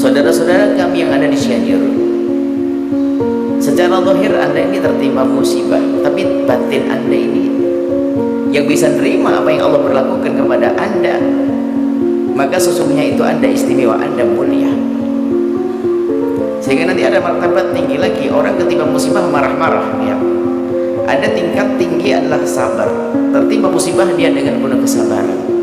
Saudara-saudara kami yang ada di Cianjur, secara zahir Anda ini tertimpa musibah, tapi batin Anda ini yang bisa nerima apa yang Allah berlakukan kepada Anda, maka sesungguhnya itu Anda istimewa, Anda mulia. Sehingga nanti ada martabat tinggi lagi. Orang ketimpa musibah marah-marah ya. Ada tingkat tinggi adalah sabar. Tertimpa musibah dia dengan penuh kesabaran.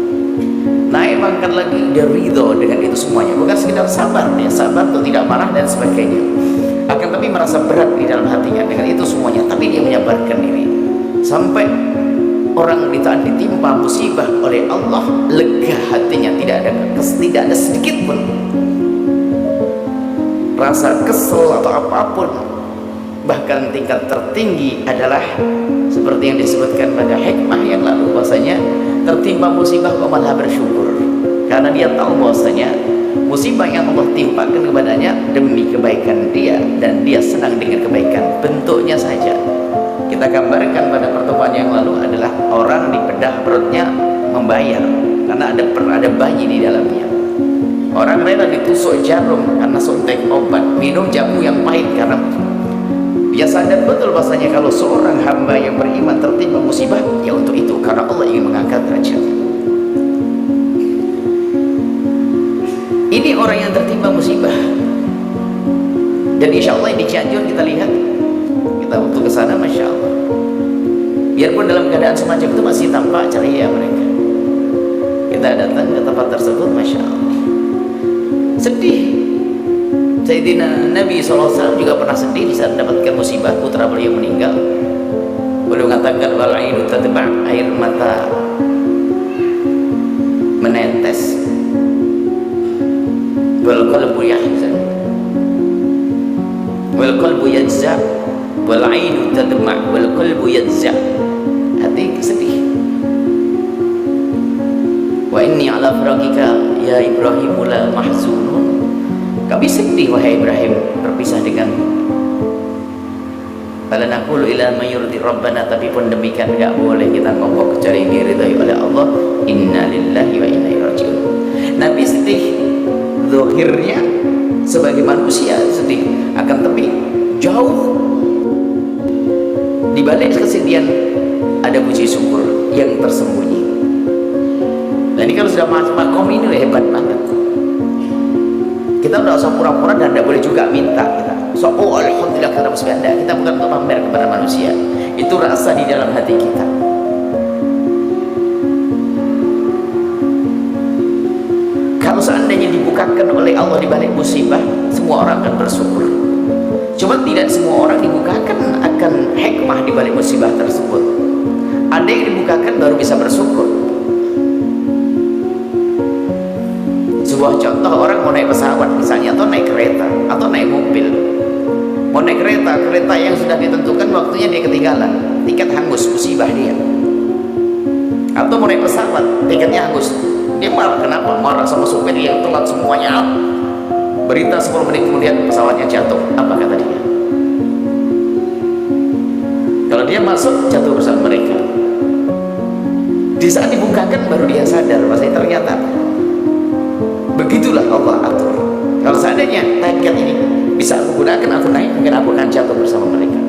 Naik pangkat lagi dia ridho dengan itu semuanya. Bukan sekedar sabar, dia sabar atau tidak marah dan sebagainya. Akan tapi merasa berat di dalam hatinya dengan itu semuanya. Tapi dia menyabarkan diri. Sampai orang ditimpa musibah oleh Allah, lega hatinya, tidak ada sedikit pun rasa kesel atau apapun. Bahkan tingkat tertinggi adalah seperti yang disebutkan pada hikmah yang lalu, bahwasanya tertimpa musibah kok malah bersyukur, karena dia tahu bahwasanya musibah yang Allah timpakan kepadanya demi kebaikan dia, dan dia senang dengan kebaikan. Bentuknya saja kita gambarkan pada pertemuan yang lalu adalah orang dibedah perutnya membayar karena ada bayi di dalamnya. Orang rela ditusuk jarum karena suntik obat, minum jamu yang pahit karena dia sadar betul bahasanya kalau seorang hamba yang beriman tertimpa musibah, ya untuk itu, karena Allah ingin mengangkat derajatnya. Ini orang yang tertimpa musibah, dan insya Allah di Cianjur kita lihat, kita waktu ke sana, masya Allah, biarpun dalam keadaan semacam itu masih tampak ceria mereka. Kita datang ke tempat tersebut, masya Allah, sedih. Sayyidina Nabi SAW juga pernah sedih di saat mendapatkan musibah putra beliau meninggal. Beliau mengatakan wal ainu tadma', air mata menetes, wal qalbu yahzan, wal qalbu yajza, wal ainu tadma' wal qalbu yajza. Hati sedih. Wa inni ala firaqika ya Ibrahim la mahzunun. Kami sedih wahai Ibrahim berpisah denganmu. Fala naqulu ila ma yurdi rabbana, tapi pun demikian enggak boleh kita ngomong kecuali yang diridhai oleh Allah. Inna lillahi wa inna ilaihi raji'un. Nabi sedih zahirnya sebagai manusia sedih, akan tapi jauh di balik kesedihan ada puji syukur yang tersembunyi. Dan ini kalau sudah masuk makom ini hebat banget. Kita tidak usah pura-pura dan tidak boleh juga minta kita. So, oh alhamdulillah kita musibah. Kita bukan untuk pamer kepada manusia. Itu rasa di dalam hati kita. Kalau seandainya dibukakan oleh Allah di balik musibah, semua orang akan bersyukur. Cuma tidak semua orang dibukakan akan hikmah di balik musibah tersebut. Ada yang dibukakan baru bisa bersyukur. Sebuah contoh, orang mau naik pesawat misalnya, atau naik kereta, atau naik mobil. Mau naik kereta yang sudah ditentukan waktunya dia ketinggalan, tiket hangus, musibah dia. Atau mau naik pesawat, tiketnya hangus, dia marah. Kenapa? Marah sama supir yang telat semuanya. Berita 10 menit kemudian pesawatnya jatuh. Apa kata dia? Kalau dia masuk, jatuh bersama mereka. Di saat dibukakan baru dia sadar bahwa ternyata begitulah Allah atur. Kalau seandainya tiket ini bisa aku gunakan, aku naik, mungkin aku akan jatuh bersama mereka.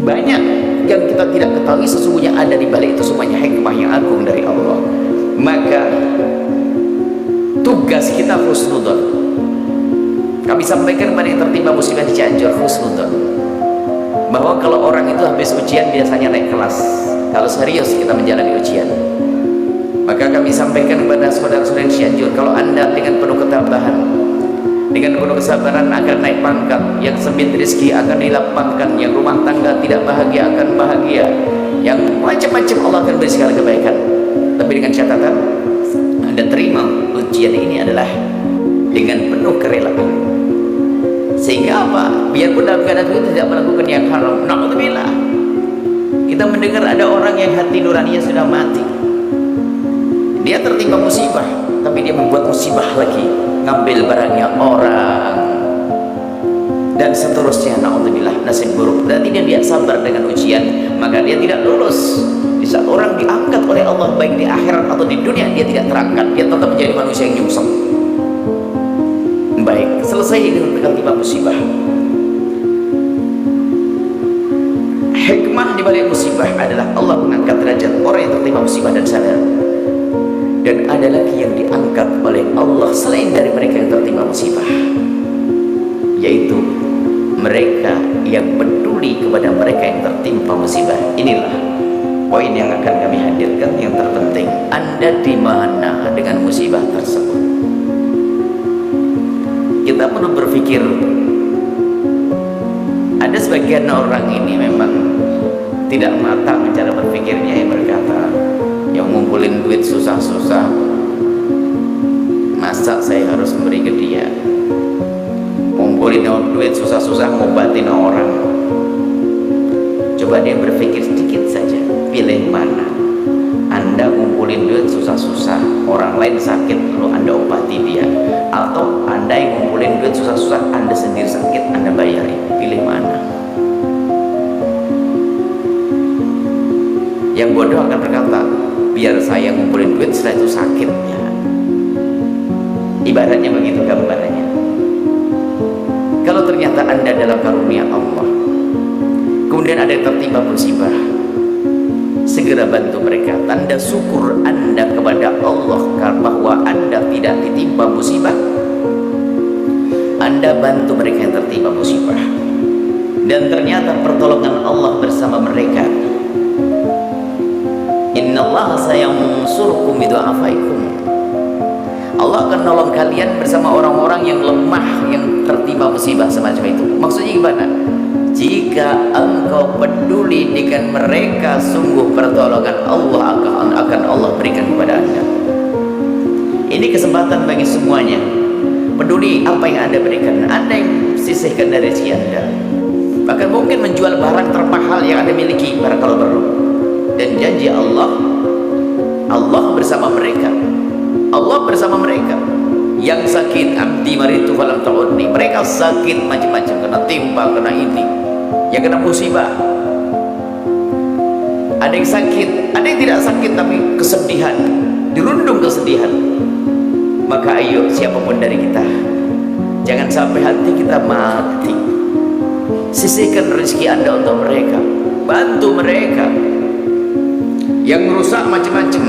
Banyak yang kita tidak ketahui sesungguhnya ada di balik itu semuanya hikmah yang agung dari Allah. Maka tugas kita husnudzon. Kami sampaikan kepada yang tertimpa musibah di Cianjur, husnudzon, bahwa kalau orang itu habis ujian biasanya naik kelas. Kalau serius kita menjalani ujian, maka kami sampaikan kepada saudara-saudara Cianjur, kalau Anda dengan penuh ketabahan, dengan penuh kesabaran akan naik pangkat, yang sempit rezeki akan dilapangkan, yang rumah tangga tidak bahagia akan bahagia, yang macam-macam Allah akan beri segala kebaikan. Tapi dengan catatan, Anda terima ujian ini adalah dengan penuh kerelaan. Sehingga apa? Biarpun dalam keadaan itu tidak melakukan yang haram. Na'udzubillah. Kita mendengar ada orang yang hati nuraninya sudah mati. Dia tertimpa musibah, tapi dia membuat musibah lagi, ngambil barangnya orang, dan seterusnya. Na'udzubillah, nasib buruk. Berarti dia sabar dengan ujian, maka dia tidak lulus. Di saat orang diangkat oleh Allah baik di akhirat atau di dunia, dia tidak terangkat, dia tetap menjadi manusia yang nyungsep. Baik, selesai dengan tertimpa musibah. Hikmah di balik musibah adalah Allah mengangkat derajat orang yang tertimpa musibah dan sadar. Dan ada lagi yang diangkat oleh Allah selain dari mereka yang tertimpa musibah, yaitu mereka yang peduli kepada mereka yang tertimpa musibah. Inilah poin yang akan kami hadirkan yang terpenting. Anda di mana dengan musibah tersebut? Kita perlu berpikir. Ada sebagian orang ini memang tidak matang cara berpikirnya, yang berkata, yang ngumpulin duit susah-susah, masa saya harus memberi ke dia? Ngumpulin duit susah-susah ngobatin orang. Coba dia berpikir sedikit saja, pilih mana. Anda ngumpulin duit susah-susah, orang lain sakit lalu Anda obati dia, atau Anda yang ngumpulin duit susah-susah, Anda sendiri sakit, Anda bayarin. Pilih mana? Yang bodoh akan berkata, biar saya ngumpulin duit, setelah itu sakit ya. Ibaratnya begitu gambarannya. Kalau ternyata Anda dalam karunia Allah, kemudian ada yang tertimpa musibah, segera bantu mereka. Tanda syukur Anda kepada Allah bahwa Anda tidak ditimpa musibah, Anda bantu mereka yang tertimpa musibah, dan ternyata pertolongan Allah bersama mereka. Innallaha sayansurkum bidu'afaikum. Allah akan nolong kalian bersama orang-orang yang lemah, yang tertimpa musibah semacam itu. Maksudnya gimana? Jika engkau peduli dengan mereka, sungguh pertolongan Allah akan Allah berikan kepada Anda. Ini kesempatan bagi semuanya. Peduli apa yang Anda berikan, Anda yang sisihkan dari rezeki Anda. Bahkan mungkin menjual barang termahal yang Anda miliki, barang kalau perlu. Dan janji Allah, Allah bersama mereka. Allah bersama mereka. Yang sakit, abdi maritu falam ta'udni. Mereka sakit macam-macam, kena timpa, kena ini, yang kena musibah. Ada yang sakit, ada yang tidak sakit tapi kesedihan, dirundung kesedihan. Maka ayo siapapun dari kita, jangan sampai hati kita mati. Sisihkan rezeki Anda untuk mereka, bantu mereka. Yang rusak macam-macam,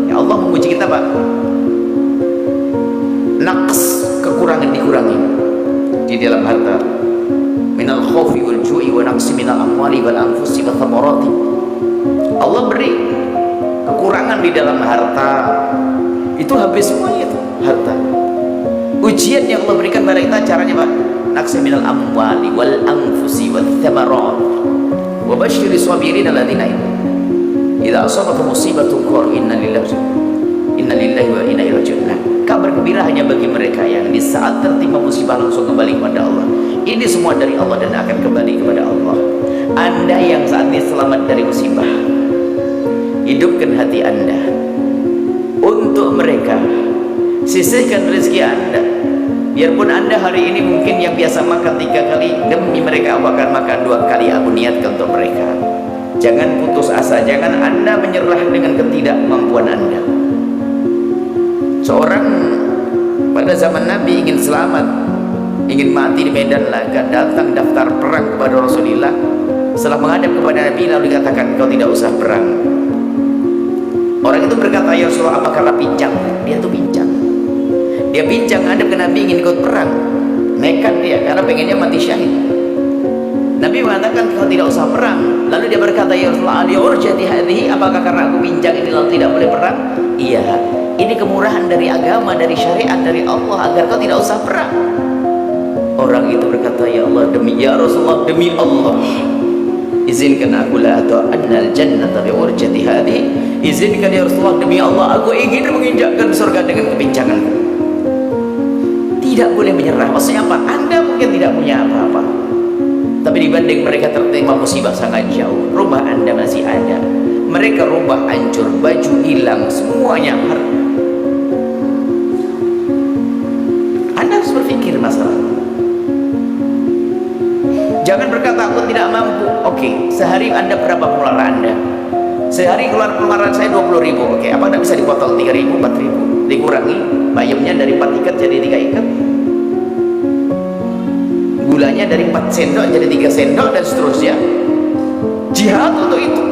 ya Allah menguji kita, Pak. Naqs, kekurangan dikurangi di dalam harta. Minal khawfi wal ju'i wa naqsi minal amwali wal anfusi wa thamarati. Allah beri kekurangan di dalam harta, itu habis semuanya itu harta. Ujian yang Allah berikan pada kita, caranya Pak, naqsi minal amwali wal anfusi wa thamarati. Wa basyiri sabirin alladzina idza asabatuhum musibatun qalu inna lillahi wa inna ilaihi raji'un. Kabar gembira hanya bagi mereka yang di saat tertimpa musibah langsung kembali kepada Allah. Ini semua dari Allah dan akan kembali kepada Allah. Anda yang saat ini selamat dari musibah, hidupkan hati Anda untuk mereka. Sisihkan rezeki Anda. Biarpun Anda hari ini mungkin yang biasa makan 3 kali, demi mereka aku akan makan 2 kali. Aku niatkan untuk mereka. Jangan putus asa, jangan Anda menyerah dengan ketidakmampuan Anda. Seorang pada zaman Nabi ingin selamat, ingin mati di medan laga, datang daftar perang kepada Rasulullah. Setelah menghadap kepada Nabi lalu dikatakan, kau tidak usah perang. Orang itu berkata, ya Rasulullah, apa karena pincang? Dia tuh pincang. Dia bincang hadap ke Nabi ingin ikut perang, nekat dia karena pengennya mati syahid. Nabi mengatakan kau tidak usah perang. Lalu dia berkata, ya Rasulullah, aliurjati hadhihi, apakah karena aku bincang ini lalu tidak boleh perang? Iya, ini kemurahan dari agama, dari syariat, dari Allah agar kau tidak usah perang. Orang itu berkata, ya Allah, demi ya Rasulullah, demi Allah, izinkan aku la ta'annal jannata biurjati hadhihi. Izinkan ya Rasulullah, demi Allah, aku ingin menginjakkan surga dengan kebincanganku. Tidak boleh menyerah. Maksudnya apa? Anda mungkin tidak punya apa-apa, tapi dibanding mereka tertimpa musibah sangat jauh. Rumah Anda masih ada, mereka rumah hancur, baju hilang, semuanya harta. Anda harus berpikir masalah. Jangan berkata aku tidak mampu. Oke, sehari Anda berapa pengeluaran Anda? Sehari pengeluaran saya 20.000. Oke, apa Anda bisa dipotong 3.000, 4.000? dikurangi, bayamnya dari 4 ikat jadi 3 ikat, gulanya dari 4 sendok jadi 3 sendok, dan seterusnya. Jihad untuk itu.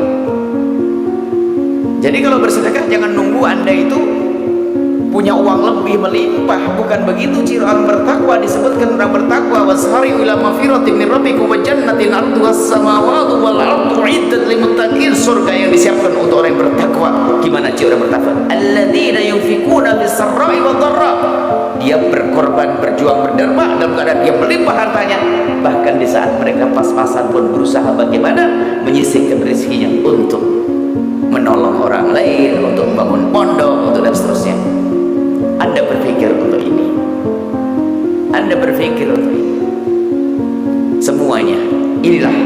Jadi kalau bersedekah jangan nunggu Anda itu punya uang lebih melimpah. Bukan begitu ciri orang bertakwa. Disebutkan orang bertakwa, wasari'u ila magfiratin min rabbikum wa jannatin 'arduha as-samawati wal ardu 'iddat lil muttaqin. Surga yang disiapkan untuk orang yang bertakwa. Gimana ciri orang bertakwa? Alladzina yunfikuna bis-sarra'i wad dharra. Dia berkorban, berjuang, berderma dalam keadaan dia melimpah hartanya. Bahkan di saat mereka pas-pasan pun berusaha bagaimana menyisihkan rezekinya untuk menolong orang lain, untuk membangun pondok, untuk dan seterusnya. Anda berpikir untuk ini, Anda berpikir untuk ini. Semuanya inilah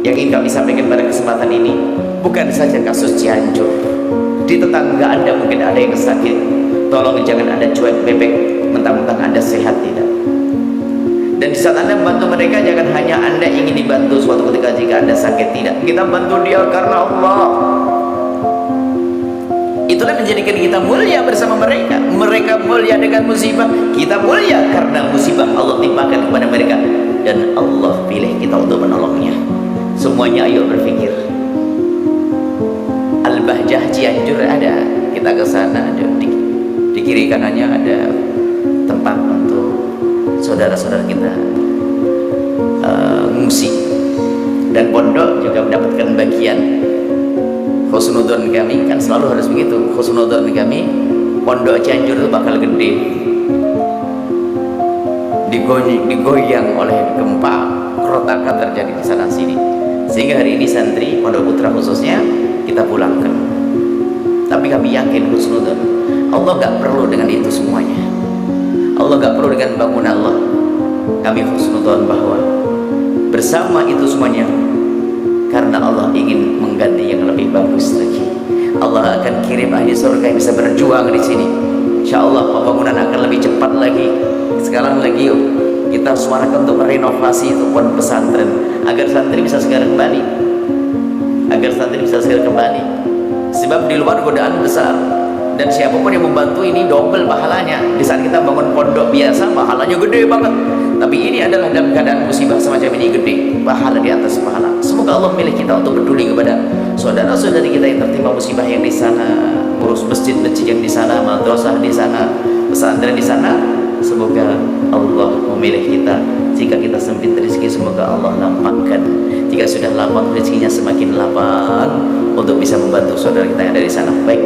yang ingin kami sampaikan pada kesempatan ini. Bukan saja kasus Cianjur, di tetangga Anda mungkin ada yang sakit, tolong jangan Anda cuek bebek mentang-mentang Anda sehat, tidak. Dan di saat Anda membantu mereka, jangan hanya Anda ingin dibantu suatu ketika jika Anda sakit, tidak. Kita bantu dia karena Allah. Itulah menjadikan kita mulia bersama mereka. Mereka mulia dengan musibah, kita mulia karena musibah Allah timpakan kepada mereka, dan Allah pilih kita untuk menolongnya. Semuanya ayo berpikir. Al-Bahjah Cianjur ada, kita ke sana, ada di kiri kanannya ada tempat untuk saudara-saudara kita ngungsi, dan pondok juga mendapatkan bagian. Husnudon kami kan selalu harus begitu. Husnudon kami, pondok Cianjur itu bakal gede, digoyang oleh gempa, kerotakan terjadi di sana sini, sehingga hari ini santri Pondok Putra khususnya kita pulangkan. Tapi kami yakin husnudon, Allah gak perlu dengan itu semuanya. Allah gak perlu dengan bangunan Allah. Kami husnudon bahwa bersama itu semuanya karena Allah ingin mengganti yang lebih bagus lagi. Allah akan kirim ahli surga yang bisa berjuang di sini. Insya Allah pembangunan akan lebih cepat lagi. Sekarang lagi yuk kita suarakan untuk merenovasi itu pondok pesantren, agar santri bisa segera kembali, agar santri bisa segera kembali. Sebab di luar godaan besar, dan siapapun yang membantu ini double pahalanya. Di saat kita bangun pondok biasa pahalanya gede banget, tapi ini adalah dalam keadaan musibah semacam ini gede, pahala di atas pahala. Semoga Allah milih kita untuk peduli kepada saudara-saudari kita yang tertimpa musibah yang di sana, urus masjid-masjid yang di sana, madrasah di sana, pesantren di sana. Semoga Allah memilih kita. Jika kita sempit rezeki, semoga Allah lapangkan. Jika sudah lapang rezekinya, semakin lapang untuk bisa membantu saudara kita yang ada di sana. Baik.